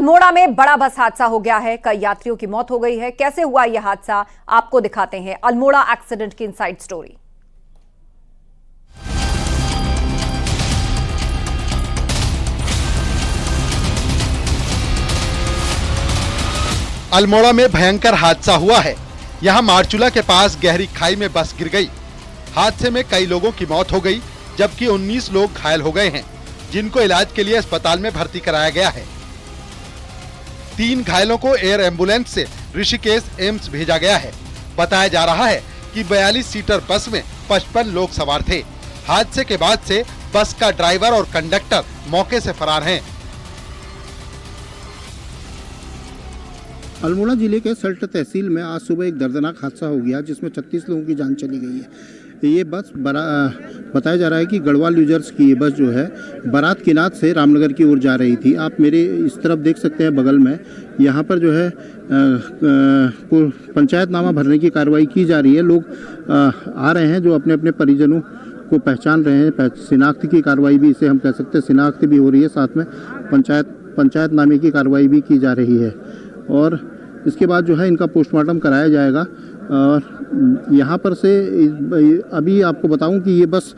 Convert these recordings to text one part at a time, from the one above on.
अल्मोड़ा में बड़ा बस हादसा हो गया है। कई यात्रियों की मौत हो गई है। कैसे हुआ यह हादसा, आपको दिखाते हैं अल्मोड़ा एक्सीडेंट की इनसाइड स्टोरी। अल्मोड़ा में भयंकर हादसा हुआ है। यहां मारचूला के पास गहरी खाई में बस गिर गई। हादसे में कई लोगों की मौत हो गई, जबकि 19 लोग घायल हो गए हैं, जिनको इलाज के लिए अस्पताल में भर्ती कराया गया है। 3 घायलों को एयर एम्बुलेंस से ऋषिकेश एम्स भेजा गया है। बताया जा रहा है कि 42 सीटर बस में 55 लोग सवार थे। हादसे के बाद से बस का ड्राइवर और कंडक्टर मौके से फरार हैं। अल्मोड़ा जिले के सल्ट तहसील में आज सुबह एक दर्दनाक हादसा हो गया, जिसमें 36 लोगों की जान चली गई है। ये बस बताया जा रहा है कि गढ़वाल यूजर्स की बस जो है बारात किनात से रामनगर की ओर जा रही थी। आप मेरे इस तरफ देख सकते हैं बगल में, यहाँ पर जो है पंचायतनामा भरने की कार्रवाई की जा रही है। लोग आ रहे हैं जो अपने अपने परिजनों को पहचान रहे हैं। शिनाख्त की कार्रवाई भी इसे हम कह सकते हैं, शिनाख्त भी हो रही है, साथ में पंचायतनामे की कार्रवाई भी की जा रही है। और इसके बाद जो है इनका पोस्टमार्टम कराया जाएगा। और यहाँ पर से अभी आपको बताऊं कि ये बस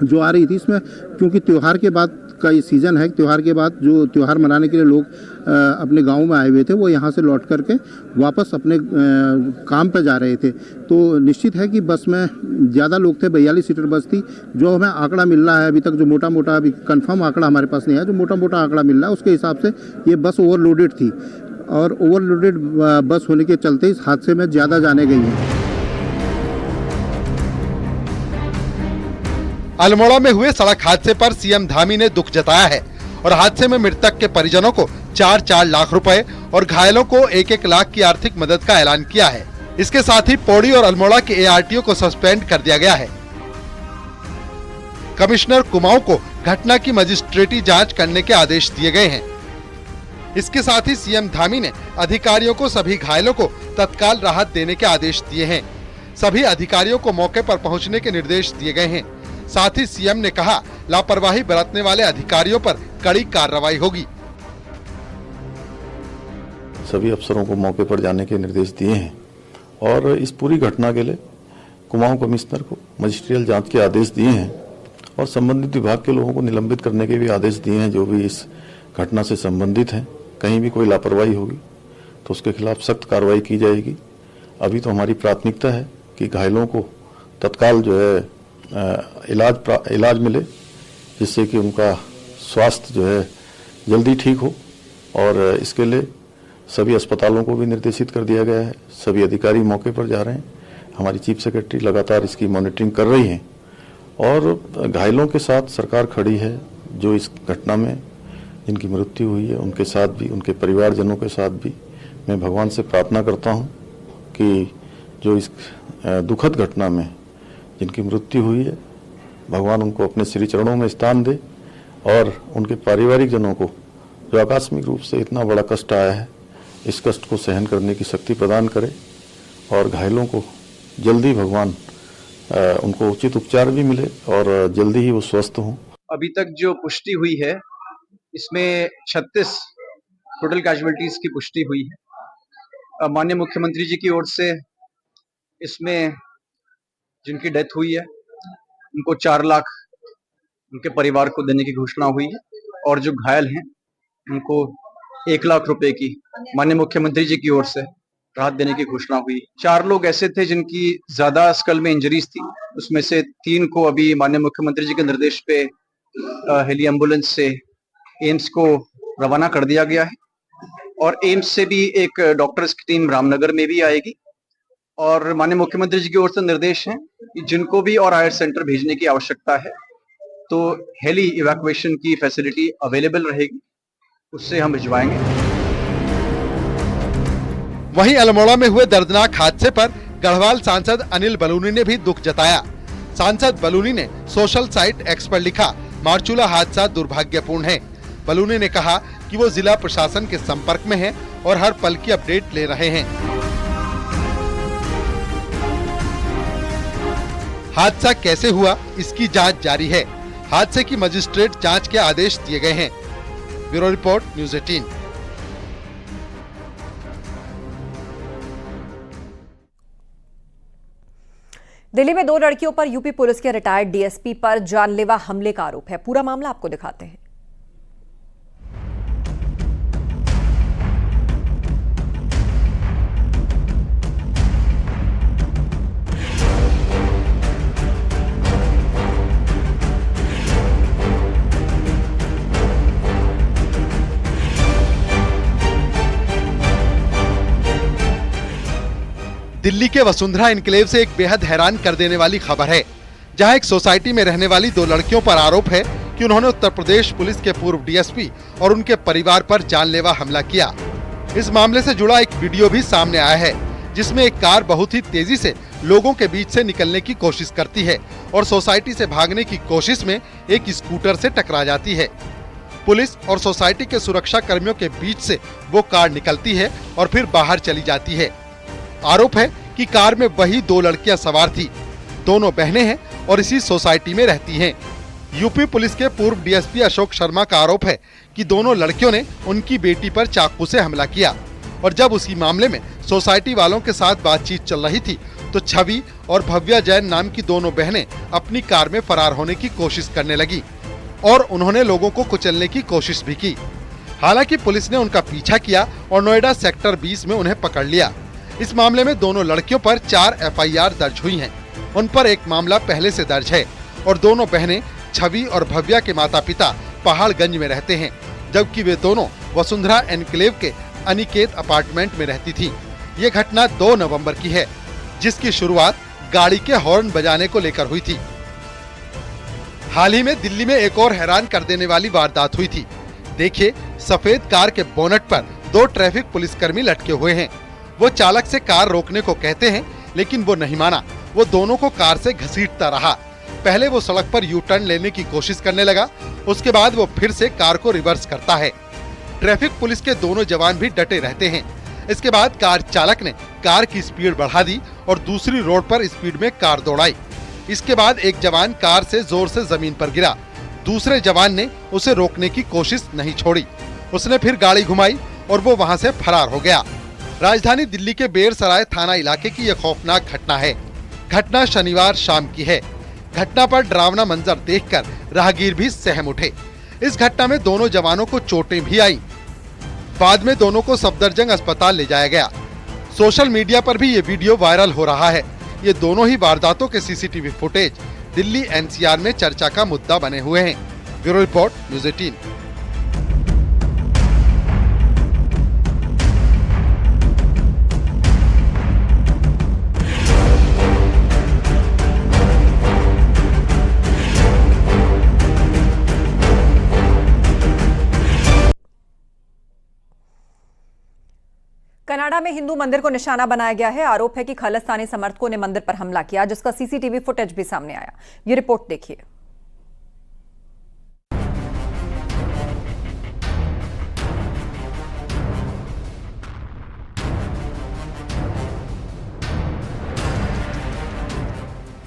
जो आ रही थी, इसमें क्योंकि त्यौहार के बाद का ये सीज़न है, त्यौहार के बाद जो त्यौहार मनाने के लिए लोग अपने गांव में आए हुए थे, वो यहाँ से लौट करके वापस अपने काम पर जा रहे थे। तो निश्चित है कि बस में ज़्यादा लोग थे, 42 सीटर बस थी। जो हमें आंकड़ा मिल रहा है अभी तक, जो मोटा मोटा, अभी कंफर्म आंकड़ा हमारे पास नहीं है, जो मोटा मोटा आंकड़ा मिल रहा है उसके हिसाब से ये बस ओवरलोडेड थी। और ओवरलोडेड बस होने के चलते इस हादसे में ज़्यादा जाने गई हैं। अल्मोड़ा में हुए सड़क हादसे पर सीएम धामी ने दुख जताया है और हादसे में मृतक के परिजनों को 4-4 लाख रुपए और घायलों को 1-1 लाख की आर्थिक मदद का ऐलान किया है। इसके साथ ही पौड़ी और अल्मोड़ा के एआरटीओ को सस्पेंड कर दिया गया है। कमिश्नर कुमाऊं को घटना की मजिस्ट्रेटी जांच करने के आदेश दिए गए हैं। इसके साथ ही सीएम धामी ने अधिकारियों को सभी घायलों को तत्काल राहत देने के आदेश दिए हैं। सभी अधिकारियों को मौके पर पहुंचने के निर्देश दिए गए हैं। साथ ही सीएम ने कहा, लापरवाही बरतने वाले अधिकारियों पर कड़ी कार्रवाई होगी। सभी अफसरों को मौके पर जाने के निर्देश दिए हैं और इस पूरी घटना के लिए कुमाऊं कमिश्नर को मजिस्ट्रियल जांच के आदेश दिए हैं और संबंधित विभाग के लोगों को निलंबित करने के भी आदेश दिए हैं, जो भी इस घटना से संबंधित हैं। कहीं भी कोई लापरवाही होगी तो उसके खिलाफ सख्त कार्रवाई की जाएगी। अभी तो हमारी प्राथमिकता है कि घायलों को तत्काल जो है इलाज मिले, जिससे कि उनका स्वास्थ्य जो है जल्दी ठीक हो। और इसके लिए सभी अस्पतालों को भी निर्देशित कर दिया गया है। सभी अधिकारी मौके पर जा रहे हैं। हमारी चीफ सेक्रेटरी लगातार इसकी मॉनिटरिंग कर रही हैं और घायलों के साथ सरकार खड़ी है। जो इस घटना में जिनकी मृत्यु हुई है उनके साथ भी, उनके परिवारजनों के साथ भी मैं भगवान से प्रार्थना करता हूं कि जो इस दुखद घटना में जिनकी मृत्यु हुई है, भगवान उनको अपने श्री चरणों में स्थान दे और उनके पारिवारिक जनों को जो आकस्मिक रूप से इतना बड़ा कष्ट आया है, इस कष्ट को सहन करने की शक्ति प्रदान करे और घायलों को जल्दी भगवान उनको उचित उपचार भी मिले और जल्दी ही वो स्वस्थ हों। अभी तक जो पुष्टि हुई है, इसमें 36 टोटल कैजुअलिटीज की पुष्टि हुई है। माननीय मुख्यमंत्री जी की ओर से इसमें जिनकी डेथ हुई है उनको 4 लाख उनके परिवार को देने की घोषणा हुई है और जो घायल हैं उनको 1 लाख रुपए की माननीय मुख्यमंत्री जी की ओर से राहत देने की घोषणा हुई। 4 लोग ऐसे थे जिनकी ज्यादा स्कल में इंजरीज थी, उसमें से 3 को अभी माननीय मुख्यमंत्री जी के निर्देश पे हेली एम्बुलेंस से एम्स को रवाना कर दिया गया है और एम्स से भी एक डॉक्टर्स की टीम रामनगर में भी आएगी। और माननीय मुख्यमंत्री जी की ओर से निर्देश हैं कि जिनको भी और हायर सेंटर भेजने की आवश्यकता है तो हेली इवैक्यूएशन की फैसिलिटी अवेलेबल रहेगी, उससे हम भिजवाएंगे। वहीं अल्मोड़ा में हुए दर्दनाक हादसे पर गढ़वाल सांसद अनिल बलूनी ने भी दुख जताया। सांसद बलूनी ने सोशल साइट एक्स पर लिखा, मारचूला हादसा दुर्भाग्यपूर्ण है। बलूनी ने कहा कि वो जिला प्रशासन के संपर्क में हैं और हर पल की अपडेट ले रहे हैं। हादसा कैसे हुआ, इसकी जांच जारी है। हादसे की मजिस्ट्रेट जांच के आदेश दिए गए हैं। Bureau report, news 18। दिल्ली में 2 लड़कियों पर यूपी पुलिस के रिटायर्ड डीएसपी पर जानलेवा हमले का आरोप है। पूरा मामला आपको दिखाते हैं। दिल्ली के वसुंधरा एन्क्लेव से एक बेहद हैरान कर देने वाली खबर है, जहां एक सोसाइटी में रहने वाली 2 लड़कियों पर आरोप है कि उन्होंने उत्तर प्रदेश पुलिस के पूर्व डीएसपी और उनके परिवार पर जानलेवा हमला किया। इस मामले से जुड़ा एक वीडियो भी सामने आया है, जिसमें एक कार बहुत ही तेजी से लोगों के बीच से निकलने की कोशिश करती है और सोसाइटी से भागने की कोशिश में एक स्कूटर से टकरा जाती है। पुलिस और सोसाइटी के सुरक्षा कर्मियों के बीच से वो कार निकलती है और फिर बाहर चली जाती है। आरोप है कि कार में वही 2 लड़कियां सवार थी। दोनों बहनें हैं और इसी सोसाइटी में रहती हैं। यूपी पुलिस के पूर्व डीएसपी अशोक शर्मा का आरोप है कि दोनों लड़कियों ने उनकी बेटी पर चाकू से हमला किया और जब उसी मामले में सोसाइटी वालों के साथ बातचीत चल रही थी तो छवि और भव्या जैन नाम की दोनों बहनें अपनी कार में फरार होने की कोशिश करने लगी और उन्होंने लोगों को कुचलने की कोशिश भी की। हालांकि पुलिस ने उनका पीछा किया और नोएडा सेक्टर 20 में उन्हें पकड़ लिया। इस मामले में दोनों लड़कियों पर 4 एफआईआर दर्ज हुई हैं। उन पर एक मामला पहले से दर्ज है और दोनों बहनें छवि और भव्या के माता पिता पहाड़गंज में रहते हैं, जबकि वे दोनों वसुंधरा एन्क्लेव के अनिकेत अपार्टमेंट में रहती थी। ये घटना 2 नवंबर की है, जिसकी शुरुआत गाड़ी के हॉर्न बजाने को लेकर हुई थी। हाल ही में दिल्ली में एक और हैरान कर देने वाली वारदात हुई थी। देखिए, सफेद कार के बोनट पर 2 ट्रैफिक पुलिसकर्मी लटके हुए हैं। वो चालक से कार रोकने को कहते हैं, लेकिन वो नहीं माना। वो दोनों को कार से घसीटता रहा। पहले वो सड़क पर यू टर्न लेने की कोशिश करने लगा, उसके बाद वो फिर से कार को रिवर्स करता है। ट्रैफिक पुलिस के दोनों जवान भी डटे रहते हैं। इसके बाद कार चालक ने कार की स्पीड बढ़ा दी और दूसरी रोड पर स्पीड में कार दौड़ाई। इसके बाद एक जवान कार से जोर से जमीन पर गिरा। दूसरे जवान ने उसे रोकने की कोशिश नहीं छोड़ी। उसने फिर गाड़ी घुमाई और वो वहां से फरार हो गया। राजधानी दिल्ली के बेरसराय थाना इलाके की यह खौफनाक घटना है। घटना शनिवार शाम की है। घटना पर डरावना मंजर देखकर राहगीर भी सहम उठे। इस घटना में दोनों जवानों को चोटें भी आईं। बाद में दोनों को सफदरजंग अस्पताल ले जाया गया। सोशल मीडिया पर भी ये वीडियो वायरल हो रहा है। ये दोनों ही वारदातों के सीसीटीवी फुटेज दिल्ली एनसीआर में चर्चा का मुद्दा बने हुए हैं। Bureau report, news 18। कनाडा में हिंदू मंदिर को निशाना बनाया गया है। आरोप है कि खालिस्तानी समर्थकों ने मंदिर पर हमला किया, जिसका सीसीटीवी फुटेज भी सामने आया। ये रिपोर्ट देखिए।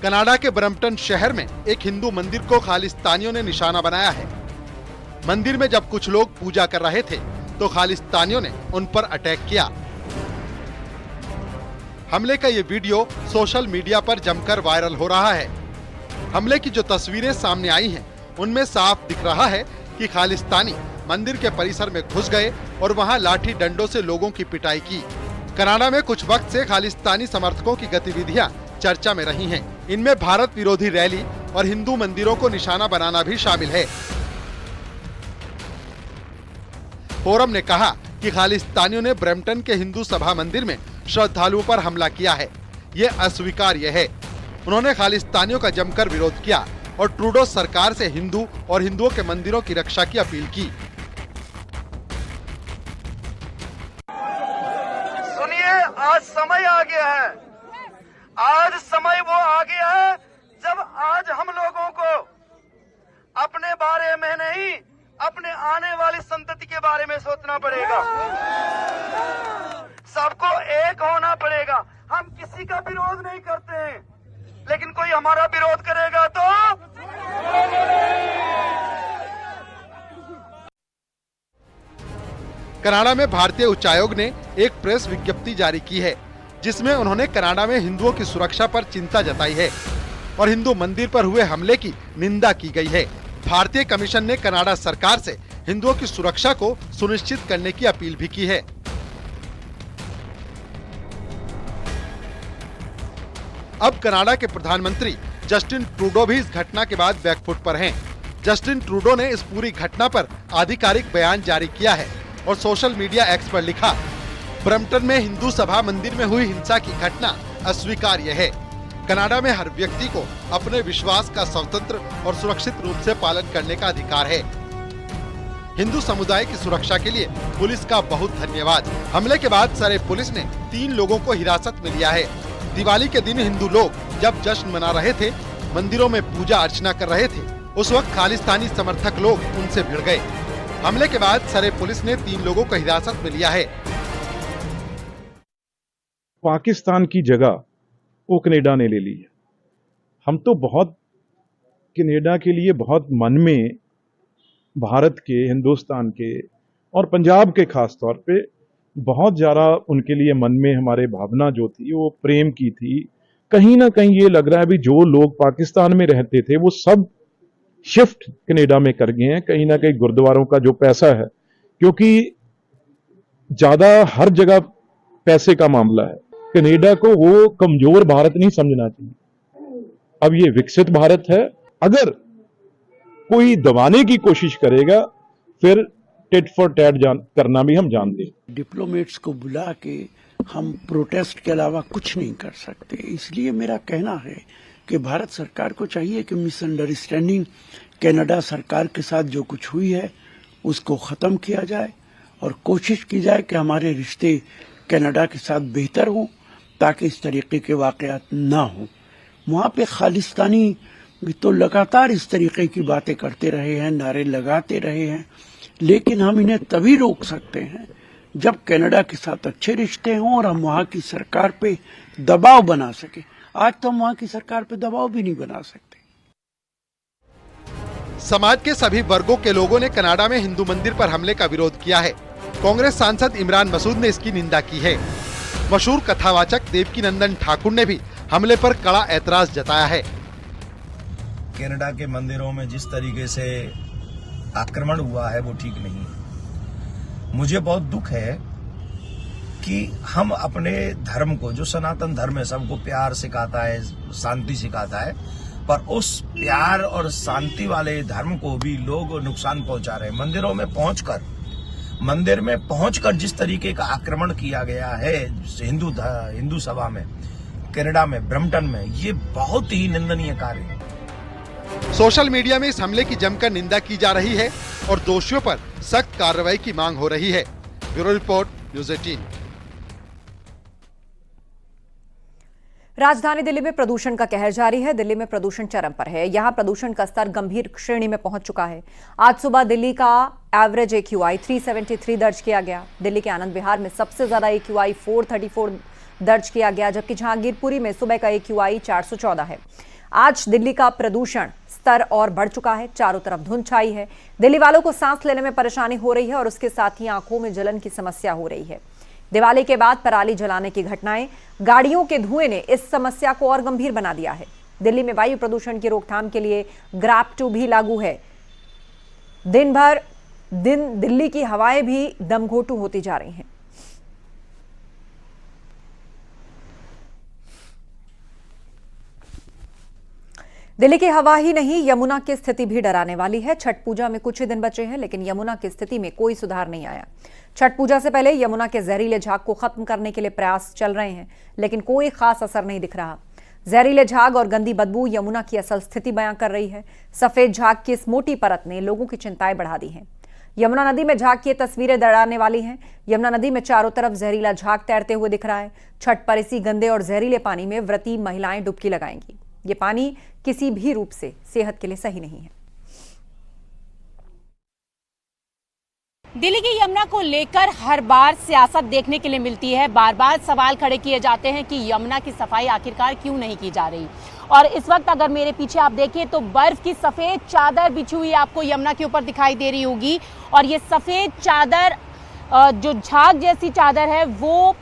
कनाडा के ब्रम्पटन शहर में एक हिंदू मंदिर को खालिस्तानियों ने निशाना बनाया है। मंदिर में जब कुछ लोग पूजा कर रहे थे तो खालिस्तानियों ने उन पर अटैक किया। हमले का ये वीडियो सोशल मीडिया पर जमकर वायरल हो रहा है। हमले की जो तस्वीरें सामने आई हैं, उनमें साफ दिख रहा है कि खालिस्तानी मंदिर के परिसर में घुस गए और वहां लाठी डंडों से लोगों की पिटाई की। कनाडा में कुछ वक्त से खालिस्तानी समर्थकों की गतिविधियां चर्चा में रही हैं। इनमें भारत विरोधी रैली और हिंदू मंदिरों को निशाना बनाना भी शामिल है। फोरम ने कहा कि खालिस्तानियों ने ब्रैम्पटन के हिंदू सभा मंदिर में श्रद्धालुओं पर हमला किया है। ये अस्वीकार्य है। उन्होंने खालिस्तानियों का जमकर विरोध किया और ट्रूडो सरकार से हिंदू और हिंदुओं के मंदिरों की रक्षा की अपील की। सुनिए, आज समय आ गया है। आज समय वो आ गया है जब आज हम लोगों को अपने बारे में नहीं, अपने आने वाली संतति के बारे में सोचना पड़ेगा। सबको एक होना पड़ेगा। हम किसी का विरोध नहीं करते हैं, लेकिन कोई हमारा विरोध करेगा तो कनाडा में भारतीय उच्चायोग ने एक प्रेस विज्ञप्ति जारी की है, जिसमें उन्होंने कनाडा में हिंदुओं की सुरक्षा पर चिंता जताई है और हिंदू मंदिर पर हुए हमले की निंदा की गई है। भारतीय कमीशन ने कनाडा सरकार से हिंदुओं की सुरक्षा को सुनिश्चित करने की अपील भी की है। अब कनाडा के प्रधानमंत्री जस्टिन ट्रूडो भी इस घटना के बाद बैकफुट पर हैं। जस्टिन ट्रूडो ने इस पूरी घटना पर आधिकारिक बयान जारी किया है और सोशल मीडिया एक्स पर लिखा, ब्रम्पटन में हिंदू सभा मंदिर में हुई हिंसा की घटना अस्वीकार्य है। कनाडा में हर व्यक्ति को अपने विश्वास का स्वतंत्र और सुरक्षित रूप से पालन करने का अधिकार है। हिंदू समुदाय की सुरक्षा के लिए पुलिस का बहुत धन्यवाद। हमले के बाद सरे पुलिस ने 3 लोगों को हिरासत में लिया है। दिवाली के दिन हिंदू लोग जब जश्न मना रहे थे, मंदिरों में पूजा अर्चना कर रहे थे, उस वक्त खालिस्तानी समर्थक लोग उनसे भिड़ गए। हमले के बाद सरे पुलिस ने 3 लोगों को हिरासत में लिया है। पाकिस्तान की जगह वो कनाडा ने ले ली है। हम तो बहुत कनाडा के लिए बहुत मन में भारत के, हिंदुस्तान के और पंजाब के खास तौर पे बहुत ज़्यादा उनके लिए मन में हमारे भावना जो थी वो प्रेम की थी। कहीं ना कहीं ये लग रहा है भी जो लोग पाकिस्तान में रहते थे वो सब शिफ्ट कनाडा में कर गए हैं। कहीं ना कहीं गुरुद्वारों का जो पैसा है, क्योंकि ज़्यादा हर जगह पैसे का मामला है, कनाडा को वो कमजोर भारत नहीं समझना चाहिए। अब ये विकसित भारत है। अगर कोई दबाने की कोशिश करेगा फिर टिट फॉर टैट करना भी हम जानते हैं। डिप्लोमेट्स को बुला के हम प्रोटेस्ट के अलावा कुछ नहीं कर सकते। इसलिए मेरा कहना है कि भारत सरकार को चाहिए कि मिसअंडरस्टैंडिंग कनाडा सरकार के साथ जो कुछ हुई है उसको खत्म किया जाए और कोशिश की जाए कि हमारे रिश्ते कनाडा के साथ बेहतर हों, ताकि इस तरीके के वाकयात ना हो। वहाँ पे खालिस्तानी भी तो लगातार इस तरीके की बातें करते रहे हैं, नारे लगाते रहे हैं, लेकिन हम इन्हें तभी रोक सकते हैं जब कनाडा के साथ अच्छे रिश्ते हों और हम वहाँ की सरकार पे दबाव बना सके। आज तो हम वहाँ की सरकार पे दबाव भी नहीं बना सकते। समाज के सभी वर्गों के लोगों ने कनाडा में हिंदू मंदिर पर हमले का विरोध किया है। कांग्रेस सांसद इमरान मसूद ने इसकी निंदा की है। मशहूर कथावाचक देवकीनंदन ठाकुर ने भी हमले पर कड़ा ऐतराज जताया है। कनाडा के मंदिरों में जिस तरीके से आक्रमण हुआ है वो ठीक नहीं। मुझे बहुत दुख है कि हम अपने धर्म को, जो सनातन धर्म है, सबको प्यार सिखाता है, शांति सिखाता है, पर उस प्यार और शांति वाले धर्म को भी लोग नुकसान पहुंचा रहे हैं। मंदिर में पहुंचकर जिस तरीके का आक्रमण किया गया है हिंदू सभा में, कनाडा में, ब्रम्पटन में, ये बहुत ही निंदनीय कार्य है। सोशल मीडिया में इस हमले की जमकर निंदा की जा रही है और दोषियों पर सख्त कार्रवाई की मांग हो रही है। Bureau report, news 18। राजधानी दिल्ली में प्रदूषण का कहर जारी है। दिल्ली में प्रदूषण चरम पर है। यहां प्रदूषण का स्तर गंभीर श्रेणी में पहुंच चुका है। आज सुबह दिल्ली का एवरेज AQI 373 दर्ज किया गया। दिल्ली के आनंद विहार में सबसे ज्यादा AQI 434 दर्ज किया गया, जबकि जहांगीरपुरी में सुबह का AQI 414 है। आज दिल्ली का प्रदूषण स्तर और बढ़ चुका है। चारों तरफ धुंध छाई है। दिल्ली वालों को सांस लेने में परेशानी हो रही है और उसके साथ ही आंखों में जलन की समस्या हो रही है। दिवाली के बाद पराली जलाने की घटनाएं, गाड़ियों के धुएं ने इस समस्या को और गंभीर बना दिया है। दिल्ली में वायु प्रदूषण की रोकथाम के लिए ग्रैप 2 भी लागू है। दिन दिल्ली की हवाएं भी दमघोटू होती जा रही हैं। दिल्ली की हवा ही नहीं, यमुना की स्थिति भी डराने वाली है। छठ पूजा में कुछ ही दिन बचे हैं, लेकिन यमुना की स्थिति में कोई सुधार नहीं आया। छठ पूजा से पहले यमुना के जहरीले झाग को खत्म करने के लिए प्रयास चल रहे हैं, लेकिन कोई खास असर नहीं दिख रहा। जहरीले झाग और गंदी बदबू यमुना की असल स्थिति बयां कर रही है। सफेद झाग की इस मोटी परत ने लोगों की चिंताएं बढ़ा दी हैं। यमुना नदी में झाग की तस्वीरें डराने वाली हैं। यमुना नदी में चारों तरफ जहरीला झाग तैरते हुए दिख रहा है। छठ पर इसी गंदे और जहरीले पानी में व्रती महिलाएं डुबकी लगाएंगी। ये पानी किसी भी रूप से सेहत के लिए सही नहीं है। दिल्ली की यमुना को लेकर हर बार सियासत देखने के लिए मिलती है। बार बार सवाल खड़े किए जाते हैं कि यमुना की सफाई आखिरकार क्यों नहीं की जा रही। और इस वक्त अगर मेरे पीछे आप देखें तो बर्फ की सफेद चादर बिछी हुई आपको यमुना के ऊपर दिखाई दे रही होगी। और ये सफेद चादर जो झाग जैसी चादर है वो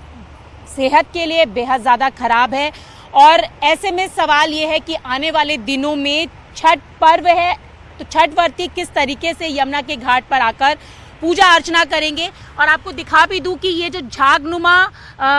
सेहत के लिए बेहद ज़्यादा खराब है। और ऐसे में सवाल ये है कि आने वाले दिनों में छठ पर्व है, तो छठ व्रती किस तरीके से यमुना के घाट पर आकर पूजा अर्चना करेंगे। और आपको दिखा भी दूं कि ये जो झागनुमा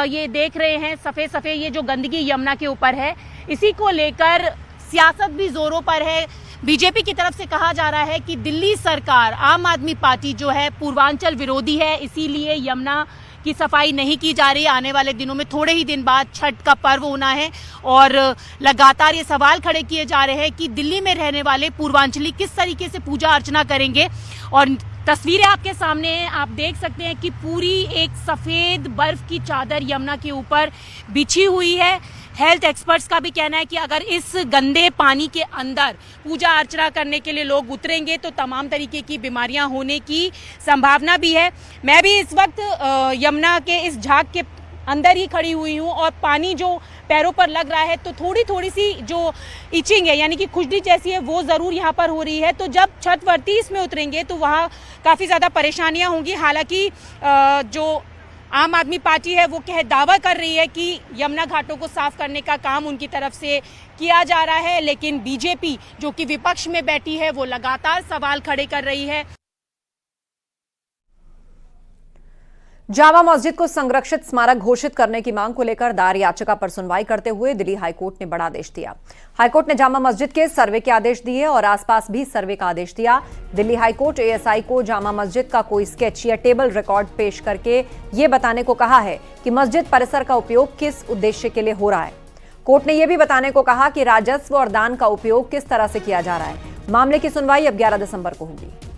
ये देख रहे हैं सफ़ेद सफ़ेद, ये जो गंदगी यमुना के ऊपर है, इसी को लेकर सियासत भी जोरों पर है। बीजेपी की तरफ से कहा जा रहा है कि दिल्ली सरकार, आम आदमी पार्टी जो है पूर्वांचल विरोधी है, इसीलिए यमुना की सफाई नहीं की जा रही। आने वाले दिनों में थोड़े ही दिन बाद छठ का पर्व होना है और लगातार ये सवाल खड़े किए जा रहे हैं कि दिल्ली में रहने वाले पूर्वांचली किस तरीके से पूजा अर्चना करेंगे। और तस्वीरें आपके सामने हैं, आप देख सकते हैं कि पूरी एक सफ़ेद बर्फ की चादर यमुना के ऊपर बिछी हुई है। हेल्थ एक्सपर्ट्स का भी कहना है कि अगर इस गंदे पानी के अंदर पूजा अर्चना करने के लिए लोग उतरेंगे तो तमाम तरीके की बीमारियां होने की संभावना भी है। मैं भी इस वक्त यमुना के इस झाग के अंदर ही खड़ी हुई हूँ और पानी जो पैरों पर लग रहा है तो थोड़ी सी जो इचिंग है यानी कि खुजली जैसी है वो ज़रूर यहाँ पर हो रही है। तो जब छठ व्रती इसमें उतरेंगे तो वहाँ काफ़ी ज़्यादा परेशानियाँ होंगी। हालांकि जो आम आदमी पार्टी है वो दावा कर रही है कि यमुना घाटों को साफ करने का काम उनकी तरफ से किया जा रहा है, लेकिन बीजेपी जो कि विपक्ष में बैठी है वो लगातार सवाल खड़े कर रही है। जामा मस्जिद को संरक्षित स्मारक घोषित करने की मांग को लेकर दायर याचिका पर सुनवाई करते हुए दिल्ली हाईकोर्ट ने बड़ा आदेश दिया। हाईकोर्ट ने जामा मस्जिद के सर्वे के आदेश दिए और आसपास भी सर्वे का आदेश दिया। दिल्ली हाईकोर्ट एएसआई को जामा मस्जिद का कोई स्केच या टेबल रिकॉर्ड पेश करके ये बताने को कहा है कि मस्जिद परिसर का उपयोग किस उद्देश्य के लिए हो रहा है। कोर्ट ने यह भी बताने को कहा कि राजस्व और दान का उपयोग किस तरह से किया जा रहा है। मामले की सुनवाई अब 11 दिसंबर को होगी।